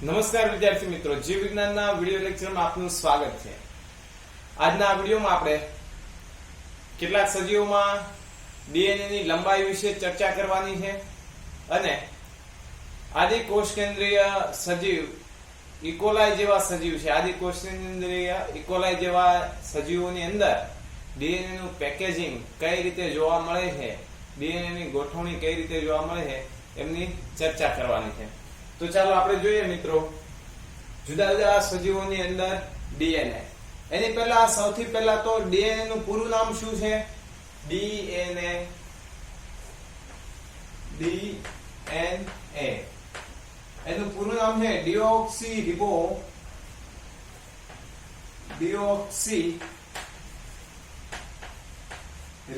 નમસ્કાર વિદ્યાર્થી મિત્રો, જીવ વિજ્ઞાનના વિડિયો લેક્ચરમાં આપનું સ્વાગત છે. આજના વિડિયોમાં આપણે કેટલાક સજીવોમાં ડીએનએ ની લંબાઈ વિશે ચર્ચા કરવાની છે અને આદિ કોષ કેન્દ્રીય સજીવ ઇકોલાઈ જેવા સજીવ છે. આદિ કોષ કેન્દ્રીય ઇકોલાઈ જેવા સજીવોની અંદર ડીએનએ નું પેકેજિંગ કઈ રીતે જોવા મળે છે, ડીએનએ ની ગોઠવણી કઈ રીતે જોવા મળે છે એમની ચર્ચા કરવાની છે. તો ચાલો આપણે જોઈએ મિત્રો, જુદા જુદા સજીવોની અંદર ડીએનએ. એની પહેલા સૌથી પહેલા તો ડીએનએ નું પૂરું નામ શું છે? ડીએનએ એનું પૂરું નામ છે ડીઓક્સી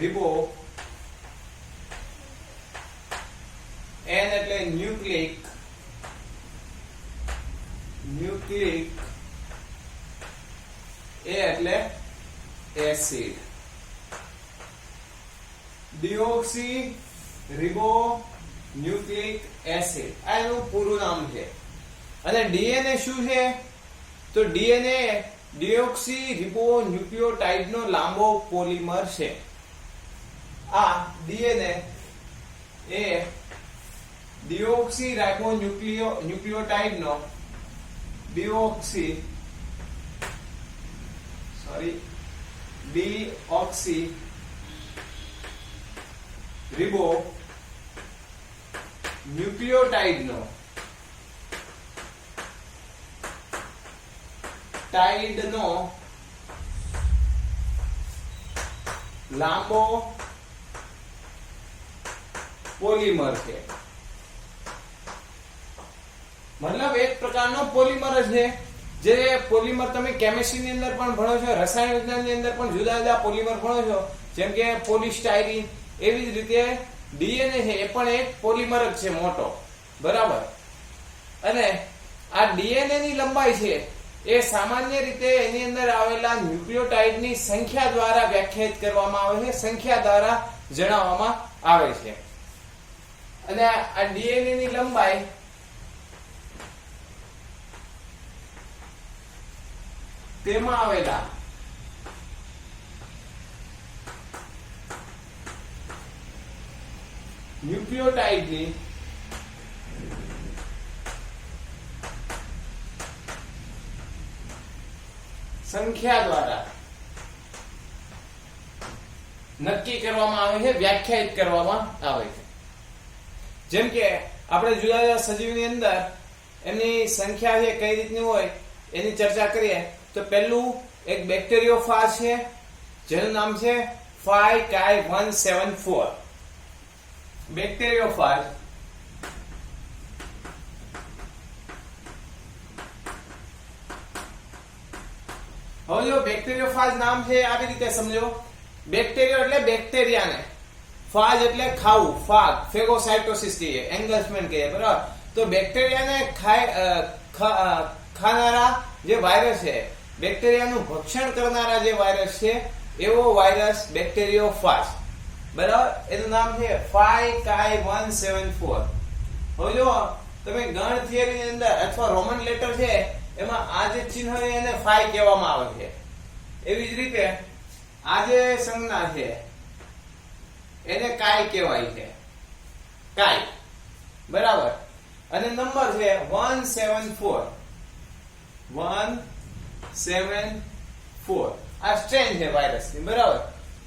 રિબો એન એટલે ન્યુક્લિક એ એટલે એસિડ. ડીઓક્સી રિબો ન્યુક્લિક એસિડ આ એનું પૂરું નામ છે. અને ડીએનએ શું છે? તો ડીએનએ ડીઓક્સી રિબો ન્યુક્લિયોટાઇડ નો લાંબો પોલિમર છે. આ ડીએનએ એ ડીઓક્સી રાઇબો ન્યુક્લિયોટાઇડ નો ડીઓક્સી રિબો ન્યુક્લિયોટાઇડ નો લાંબો પોલિમર છે. મતલબ એક પ્રકારનો પોલિમર જ છે. જે પોલિમર તમે કેમિસ્ટ્રી ની અંદર પણ ભણો છો, રસાયણ વિજ્ઞાન ની અંદર પણ જુદા જુદા પોલિમર ભણો છો, જેમ કે પોલિસ્ટાયરીન. એવી જ રીતે ડીએનએ છે એ પણ એક પોલિમર જ છે મોટો, બરાબર. અને આ ડીએનએ ની લંબાઈ છે એ સામાન્ય રીતે એની અંદર આવેલા ન્યુક્લિયોટાઇડ ની સંખ્યા દ્વારા વ્યાખ્યાયિત કરવામાં આવે છે, સંખ્યા દ્વારા જણાવવામાં આવે છે. અને આ ડીએનએ ની લંબાઈ તેમાં આવેલા ન્યુક્લિયોટાઇડની સંખ્યા દ્વારા નક્કી કરવામાં આવે છે, વ્યાખ્યાયિત કરવામાં આવે છે. જેમ કે આપણે જુદા જુદા સજીવની અંદર એમની સંખ્યા છે કઈ રીતની હોય એની ચર્ચા કરીએ તો પહેલું એક બેક્ટેરિયોફાજ છે જેનું નામ છે 5Ki174. બેક્ટેરિયોફાજ હવે જો બેક્ટેરિયોફાજ નામ છે આવી રીતે સમજો. બેક્ટેરિયો એટલે બેક્ટેરિયાને, ફાજ એટલે ખાવું, ફાગ, ફેગોસાઇટોસિસ કહીએ, એંગલ્સમેન્ટ કહીએ, બરાબર. તો બેક્ટેરિયાને ખાનારા જે વાયરસ છે, બેક્ટેરિયાનું ભક્ષણ કરનારા જે વાયરસ છે એવો વાયરસ બેક્ટેરિયોફાજ, બરાબર. એનું નામ છે 5Ki174. હવે જો તમે ગણ થિયરી ની અંદર અથવા રોમન લેટર છે એમાં આ જે ચિહ્ન છે એને 5 કહેવામાં આવે છે. એવી જ રીતે આ જે સંજ્ઞા છે એને કાઈ કહેવાય છે, કાઈ, બરાબર. અને નંબર છે 174. આ સ્ટ્રેન છે વાયરસની, બરાબર.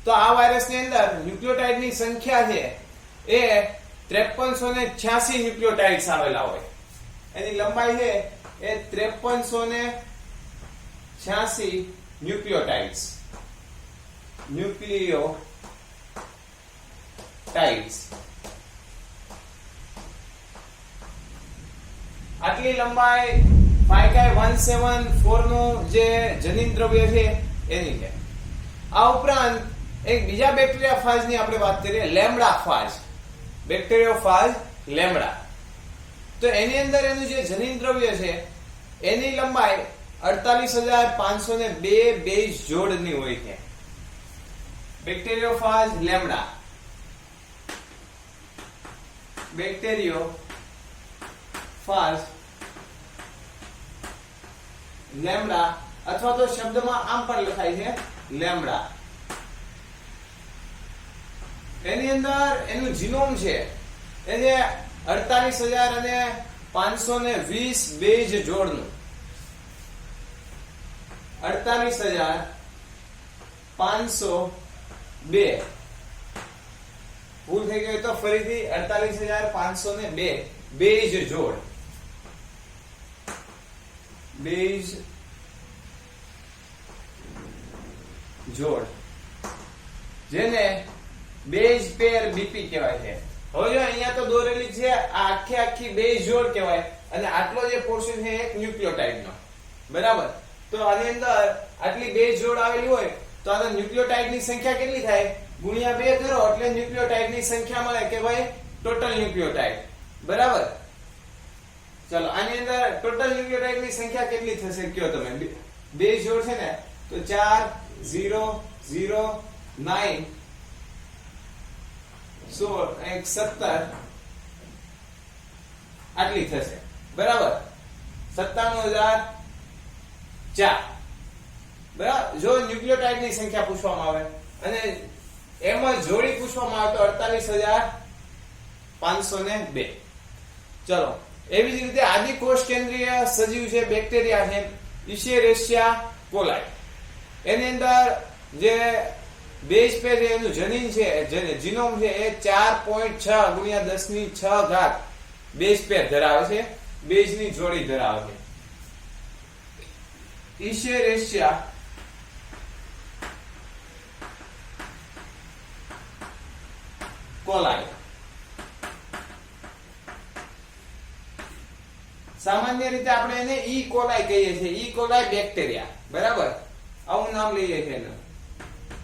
તો આ વાયરસની અંદર ન્યુક્લિયોટાઇડની સંખ્યા છે એ 5386 ન્યુક્લિયોટાઇડ્સ આવેલા હોય. એની લંબાઈ છે એ 5386 ન્યુક્લિયોટાઇડ્સ. આટલી લંબાઈ 5Ki174 નું જે જનીન દ્રવ્ય છે એની છે. આ ઉપરાંત એક બીજા બેક્ટેરિયાફાજ ની આપણે વાત કરીએ, લેમ્ડા ફાજ, બેક્ટેરિયોફાજ લેમ્ડા. તો એની અંદર એનું જે જનીન દ્રવ્ય છે એની લંબાઈ 48502 બેઝ જોડની હોય છે. બેક્ટેરિયોફાજ લેમ્ડા, બેક્ટેરિયોફાજ લેમ્ડા, અથવા તો શબ્દમાં આમ પણ લખાય છે લેમ્ડા. એની અંદર એનું જીનોમ છે એ જે 48,520 બેઝ જોડનું 48,502 ભૂલ થઈ ગઈ તો ફરીથી 48,502 બેઝ જોડ જેને બેઝ પેર બીપી કહેવાય છે. હવે જો અહીંયા તો દોરેલી છે આ આખી બેઝ જોડ કહેવાય અને આટલો જે પોર્શન છે એક ન્યુક્લિયોટાઇડ નો. બરાબર. તો આની અંદર આટલી બેઝ જોડ આવેલી હોય તો આનો ન્યુક્લિયોટાઇડ ની સંખ્યા કેટલી થાય? ગુણ્યા 2 કરો એટલે ન્યુક્લિયોટાઇડ ની સંખ્યા મળે કે ભાઈ ટોટલ ન્યુક્લિયોટાઇડ. બરાબર. ચલો આની અંદર ટોટલ ન્યુક્લિયોટાઇડ ની સંખ્યા કેટલી થશે કયો તમે? બેઝ જોડ છે ને તો 4 0 0 9 16 17 આટલી થશે. બરાબર. 97,004. બરાબર. જો ન્યુક્લિયોટાઇડ ની સંખ્યા પૂછવામાં આવે અને એમાં જોડી પૂછવામાં આવે તો 48,502. ચલો એવી જ રીતે આદિકોષ કેન્દ્રીય સજીવ છે બેક્ટેરિયા છે ઇશેરેશિયા કોલાઈ. એની અંદર જે બેઝ પેર એનું જનીન છે જીનોમ છે એ 4.6 ગુણ્યા 10⁶ ઘાત બેઝ પેર ધરાવે છે, બેઝની જોડી ધરાવે છે. ઇશેરેશિયા કોલાઈ. સામાન્ય રીતે આપણે એને ઈ કોલાઈ કહીએ છીએ. ઈ કોલાઈ બેક્ટેરિયા. બરાબર. આવું નામ લઈએ છીએ એનું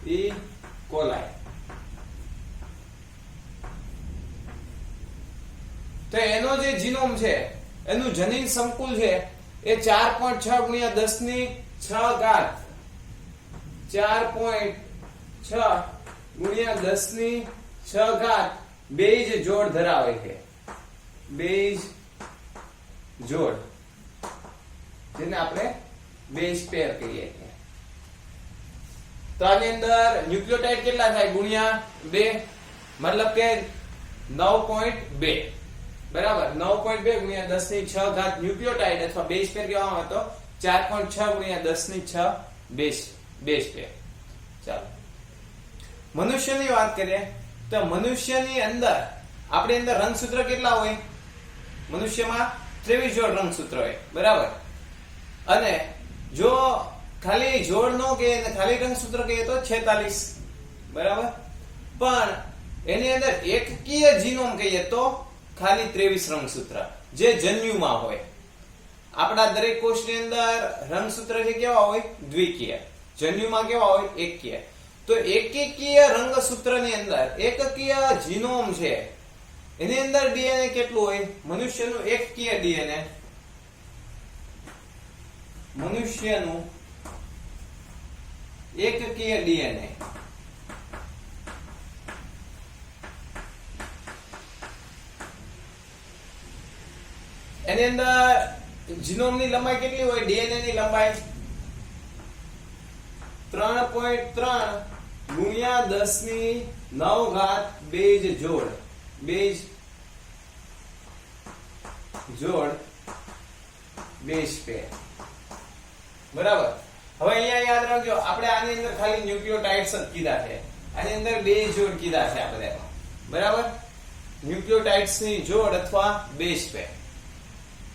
ઈ કોલાઈ. તો એનો જે જીનોમ છે એનું જનીન સંકુલ છે એ 4.6 ગુણ્યા 10⁶ ઘાત 4.6 ગુણ્યા 10⁶ ઘાત બેઝ જોડ ધરાવે છે. બેઝ જોડ જેને આપણે બેઝ પેર કહીએ છીએ. તો આની અંદર ન્યુક્લિયોટાઇડ કેટલા થાય? ગુણ્યા 2 મતલબ કે 9.2. બરાબર. 9.2 ગુણ્યા 10⁶ ઘાત ન્યુક્લિયોટાઇડ અથવા બેઝ પેર કહેવામાં આવે તો 4.6 ગુણ્યા 10⁶ બેઝ પેર. ચાલો મનુષ્યની વાત કરીએ તો મનુષ્યની અંદર આપણી અંદર રંગસૂત્ર કેટલા હોય? મનુષ્યમાં 23 જોડ રંગસૂત્ર હોય. બરાબર. અને જો ખાલી જોડ નો કે ખાલી રંગસૂત્ર કહીએ તો 46. બરાબર. પણ એની અંદર એકકીય જીનોમ કહીએ તો ખાલી 23 રંગસૂત્ર જે જન્યુમાં હોય. આપણા દરેક કોષની અંદર રંગસૂત્ર જે કેવા હોય? દ્વિકીય. જન્યુમાં કેવા હોય? એકકીય. તો એકકીય રંગસૂત્રની અંદર એકકીય જીનોમ છે એની અંદર ડીએનએ કેટલું હોય? મનુષ્યનું એકકીય ડીએનએ એની અંદર જીનોમની લંબાઈ કેટલી હોય? ડીએનએ ની લંબાઈ 3.3 ગુણ્યા 10⁹ ઘાત બેઝ જોડ બેઝ પેર. બરાબર. હવે અહીંયા યાદ રાખજો આપણે આની અંદર ખાલી ન્યુક્લિયોટાઇડ્સ જ કીધા છે. આની અંદર બેઝ જોડ કીધા છે આપણે. બરાબર. ન્યુક્લિયોટાઇડ્સ ની જોડ અથવા બેઝ પેર.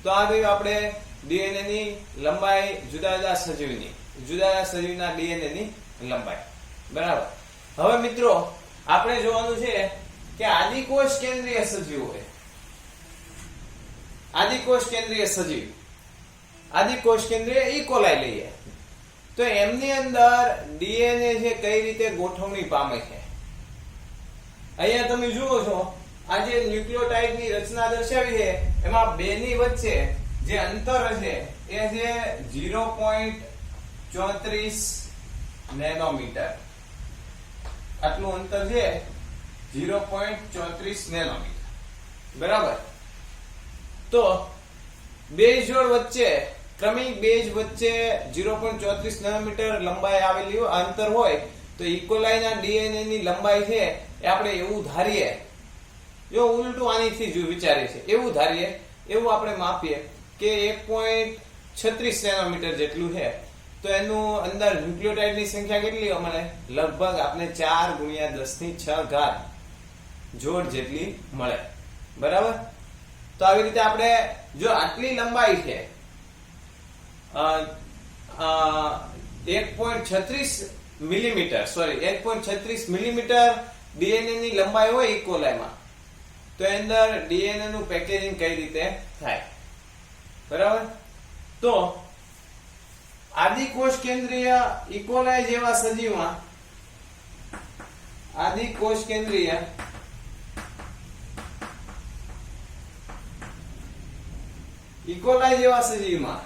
તો આ ગયું આપણે ડીએનએ ની લંબાઈ જુદા જુદા સજીવના ડીએનએ ની લંબાઈ. બરાબર. હવે મિત્રો આપણે જોવાનું છે કે આદિકોષ કેન્દ્રીય સજીવ હોય. આદિકોષ કેન્દ્રીય ઈ કોલાઈ લઈએ તો એમની અંદર ડીએનએ છે કઈ રીતે ગોઠવણી પામે છે? અહીંયા તમે જુઓ છો આ જે ન્યુક્લિયોટાઇડ ની રચના દર્શાવી છે એમાં બે ની વચ્ચે જે અંતર છે એ છે 0.34 નેનોમીટર. આટલું અંતર છે 0.34 નેનોમીટર. બરાબર. તો બે જોડ વચ્ચે ક્રમિક બેઝ વચ્ચે 0.34 નેનોમીટર લંબાઈ આવેલી અંતર હોય તો ઇકોલાઈના ડીએનએ ની લંબાઈ છે એ આપણે એવું ધારીએ, જો ઉલટું આનીથી જ વિચારીએ છે, એવું ધારીએ, એવું આપણે માપીએ કે 1.36 નેનોમીટર જેટલું છે, તો એનું અંદર ન્યુક્લિયોટાઇડની સંખ્યા કેટલી મળે? લગભગ આપણે 4 × 10⁶ જોડ જેટલી મળે, બરાબર? તો આવી રીતે આપણે જો આટલી લંબાઈ છે 1.36 મિલીમીટર, સોરી 1.36 મિલીમીટર ડીએનએ ની લંબાઈ હોય ઇકોલાઈમાં, તો એની અંદર ડીએનએ નું પેકેજિંગ કઈ રીતે થાય, બરાબર? તો આદિકોષ કેન્દ્રીય ઇકોલાઈ જેવા સજીવમાં આદિકોષ કેન્દ્રીય ઇકોલાઈ જેવા સજીવમાં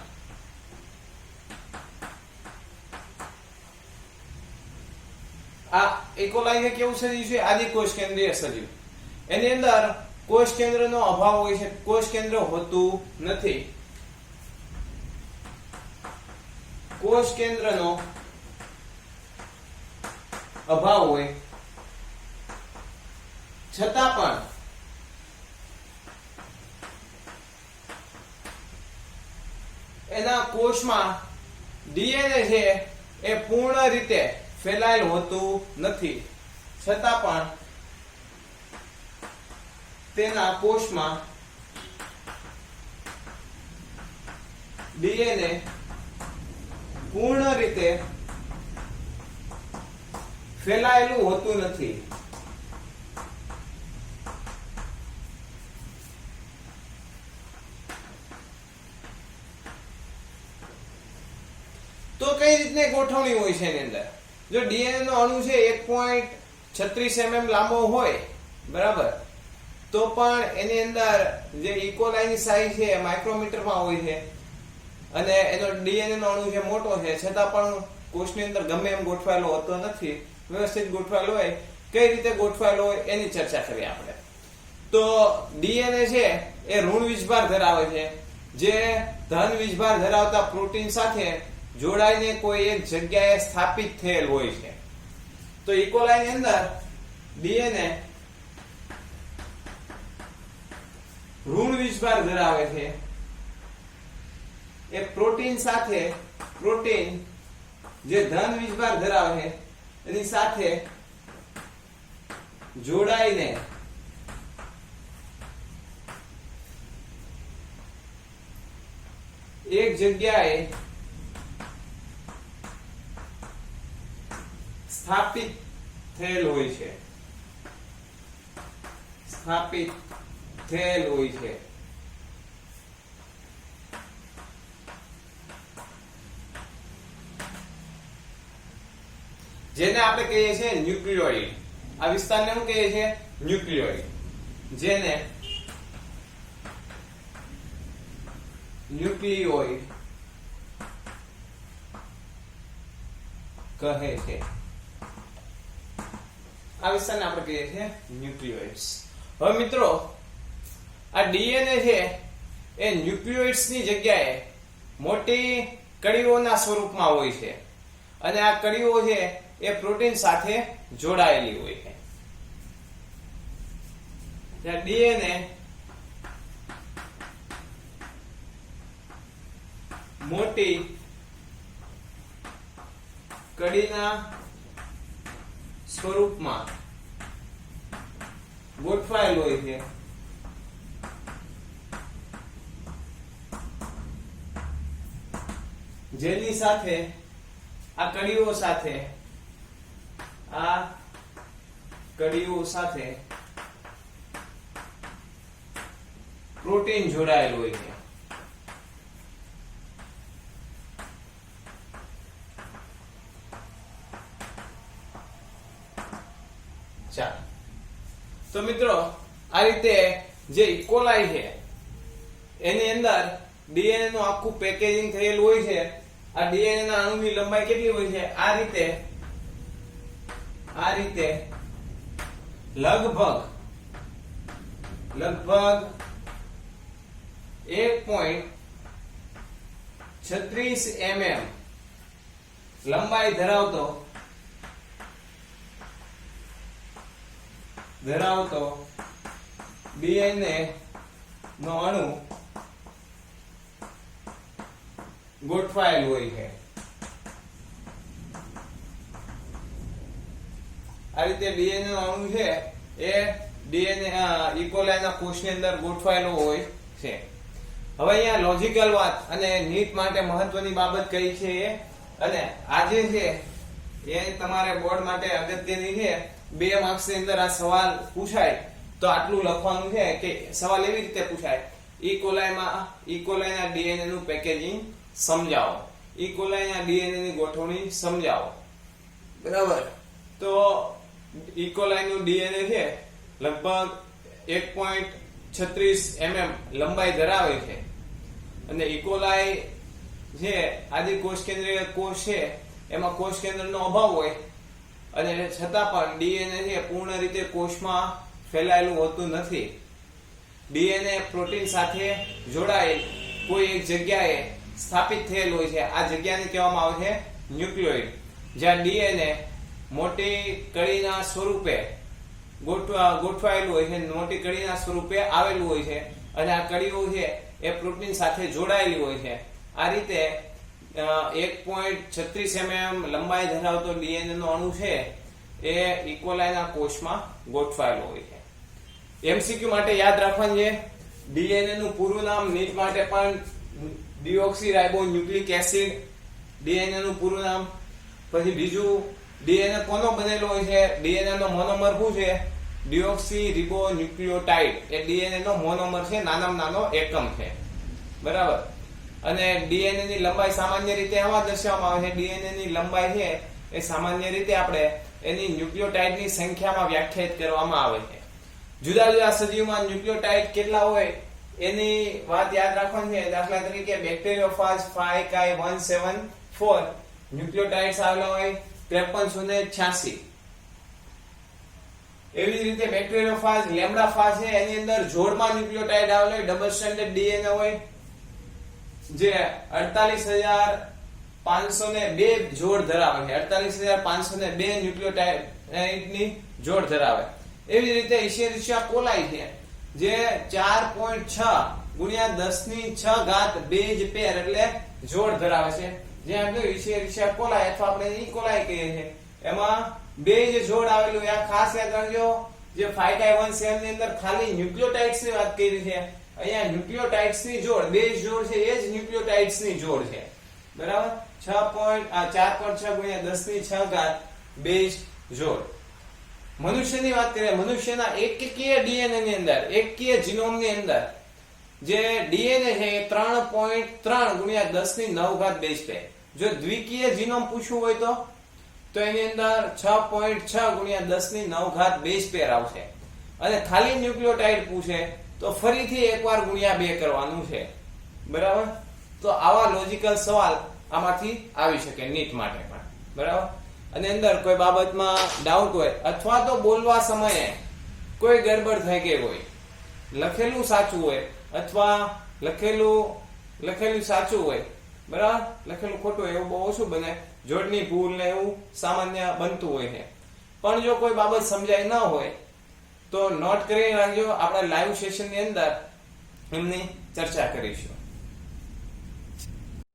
આ ઇકોલાઈ એ કેવું સજીવ છે? આદિકોષ કેન્દ્રીય સજીવ. એની અંદર કોષ કેન્દ્રનો અભાવ હોય છે, કોષ કેન્દ્ર હોતું નથી. કોષ કેન્દ્રનો અભાવ હોય છતાં પણ એના કોષમાં ડીએનએ છે એ પૂર્ણ રીતે ફેલાયેલ હોતું નથી, છતાં પણ તેના કોષમાં ડીએનએ પૂર્ણ રીતે ફેલાયેલું હોતું નથી. તો કઈ રીતની ગોઠવણી હોય છે એની અંદર? જો ડીએનએ નો અણુ છે 1.36 mm લાંબો હોય, બરાબર, તો પણ એની અંદર જે ઇકોલાઈની સાઈઝ છે માઇક્રોમીટરમાં હોય છે અને એનો ડીએનએ નો અણુ છે મોટો છે, છતાં પણ કોષની અંદર ગમે એમ ગોઠવાયેલો હોતો નથી, વ્યવસ્થિત ગોઠવાયેલો હોય. કઈ રીતે ગોઠવાયેલો હોય એની ચર્ચા કરીએ આપણે. તો ડીએનએ છે એ ઋણ વીજભાર ધરાવે છે, જે ધન વીજભાર ધરાવતા પ્રોટીન સાથે જોડાઈને કોઈ એક જગ્યાએ સ્થાપિત થયેલ હોય છે. તો ઇકોલાઈની અંદર ડીએનએ ઋણ વીજભાર ધરાવે છે, એ પ્રોટીન સાથે, પ્રોટીન જે ધન વીજભાર ધરાવે છે એની સાથે જોડાઈને એક જગ્યાએ સ્થાપિત થયેલ હોય છે, સ્થાપિત થયેલ હોય છે. જેને આપણે કહીએ છીએ ન્યુક્લિયોઇડ. આ વિસ્તારને શું કહીએ છીએ? ન્યુક્લિયોઇડ. જેને ન્યુક્લિયોઇડ કહે છે. આ વિસ્તારને આપણે કહીએ છીએ ન્યુક્લિયોઇડ્સ. હવે મિત્રો, આ ડીએનએ છે એ ન્યુક્લિયોઇડ્સ ની જગ્યાએ મોટી કડીઓના સ્વરૂપમાં હોય છે, અને આ કડીઓ છે એ પ્રોટીન સાથે જોડાયેલી હોય છે. જ્યાં ડીએનએ મોટી કડીના સ્વરૂપમાં ગોઠવાયેલ હોય છે, જેની સાથે આ કડીઓ સાથે પ્રોટીન જોડાયેલું હોય છે. ચાલો, તો મિત્રો આ રીતે જે ઇકોલાઈ છે એની અંદર ડીએનએ નું આખું પેકેજિંગ થયેલું હોય છે. આ ડીએનએ ના અણુની લંબાઈ કેટલી હોય છે? આ રીતે લગભગ 1.36 36 mm લંબાઈ ધરાવતો DNA નો અણુ ગોઠવાયેલ હોય છે. આ રીતે DNA નો અણુ છે એ DNA ઇકોલાઈ ના કોષની અંદર ગોઠવાયેલો હોય છે. હવે અહીંયા લોજિકલ વાત અને નીટ માટે મહત્વની બાબત કઈ છે અને આજે છે એ તમારે બોર્ડ માટે અગત્યની છે. 2 માર્ક્સ ની અંદર આ સવાલ પૂછાય તો આટલું લખવાનું છે કે સવાલ એવી રીતે પૂછાય, ઇકોલાઈ ના DNA નું પેકેજિંગ સમજાવો, ઇકોલાઈ ના DNA ની ગોઠવણી સમજાવો. બરાબર. તો ઇકોલાઈ નું DNA છે લગભગ 1.36 mm લંબાઈ ધરાવે છે અને ઇકોલાઈ જે આદિકોષ કેન્દ્રીય કોષ છે એમાં કોષ કેન્દ્રનો અભાવ હોય અને છતાં પણ DNA છે પૂર્ણ રીતે કોષમાં ફેલાયેલું હોતું નથી. DNA પ્રોટીન સાથે જોડાયેલ કોઈ એક જગ્યાએ સ્થાપિત થયેલ હોય છે. આ જગ્યાને કહેવામાં આવે છે ન્યુક્લિયોઇડ. જ્યાં DNA મોટી કળીના સ્વરૂપે ગોઠવાયેલું હોય છે, મોટી કળીના સ્વરૂપે આવેલું હોય છે અને આ કળીઓ છે એ પ્રોટીન સાથે જોડાયેલી હોય છે. આ રીતે 1.36 mm લંબાઈ ધરાવતો DNA નો અણુ છે એ ઇકોલાઈના કોષમાં ગોઠવાયેલો હોય છે. MCQ માટે યાદ રાખવાનું છે, DNA નું પૂરું નામ નીટ માટે પણ ડીઓક્સીરાઇબોન્યુક્લિક એસિડ DNA નું પૂરું નામ. પછી બીજું DNA કોનો બનેલો હોય છે? DNA નો મોનોમર શું છે? ડીઓક્સીરિબોન્યુક્લિયોટાઇડ. એ DNA નો મોનોમર છે, નાનામાં નાનો એકમ છે. બરાબર. અને DNA ની લંબાઈ સામાન્ય રીતે આવા દર્શાવવામાં આવે છે. DNA ની લંબાઈ છે એ સામાન્ય રીતે આપણે એની ન્યુક્લિયોટાઇડની સંખ્યામાં વ્યાખ્યાયિત કરવામાં આવે છે. જુદા જુદા સજીવમાં ન્યુક્લિયોટાઇડ કેટલા હોય એની વાત યાદ રાખવાની છે. દાખલા તરીકે બેક્ટેરિયોફાજ 5Ki174 ન્યુક્લિયોટાઇડ્સ આવેલા હોય 5386. એવી જ રીતે બેક્ટેરિયોફાજ લેમ્ડાફાજ છે એની અંદર જોડમાં ન્યુક્લિયોટાઇડ આવેલા હોય, ડબલ સ્ટ્રેન્ડેડ DNA હોય જે 48502 જોડ ધરાવે છે. 48502 ન્યુક્લિયોટાઇડની જોડ ધરાવે. એવી રીતે ઇશેરિશિયા કોલાઈ છે જે 4.6 ગુણ્યા 10⁶ બેઝ પેર એટલે જોડ ધરાવે છે. જે આપણે ઇશેરિશિયા કોલાઈ અથવા આપણે ઇકોલાઈ કહીએ છીએ એમાં બેઝ જોડ આવેલું. આ ખાસ યાદ રાખજો, જે 5Ki174 ની અંદર ખાલી ન્યુક્લિયોટાઇડ્સ ની વાત કરી છે, અહીંયા ન્યુક્લિયોટાઇડ્સ ની જોડ બેઝ જોડ છે એ જ ન્યુક્લિયોટાઇડ્સ ની જોડ છે. બરાબર. 4.6 ગુણ્યા 10⁶ બેઝ જોડ. મનુષ્યની વાત કરીએ, મનુષ્યના એકકીય DNA ની અંદર, એકકીય જીનોમ ની અંદર જે DNA છે એ 3.3 ગુણ્યા 10⁹ બેઝ પેર. જો દ્વિકીય જીનોમ પૂછવું હોય તો એની અંદર 6.6 ગુણ્યા 10⁹ બેઝ પેર આવશે. અને ખાલી ન્યુક્લિયોટાઇડ પૂછે તો ફરીથી એકવાર ગુણ્યા 2 કરવાનું છે. બરાબર. તો આવા લોજિકલ સવાલ આમાંથી આવી શકે નીટ માટે પણ. બરાબર. અને અંદર કોઈ બાબતમાં ડાઉટ હોય અથવા તો બોલવા સમયે કોઈ ગડબડ થઈ ગઈ હોય, લખેલું સાચું હોય અથવા લખેલું સાચું હોય, બરાબર, લખેલું ખોટું હોય એવું બહુ ઓછું બને, જોડની ભૂલ ને એવું સામાન્ય બનતું હોય છે. પણ જો કોઈ બાબત સમજાય ન હોય તો નોટ કરી રાખજો. આપણે લાઈવ સેશનની અંદર એમની ચર્ચા કરીશું.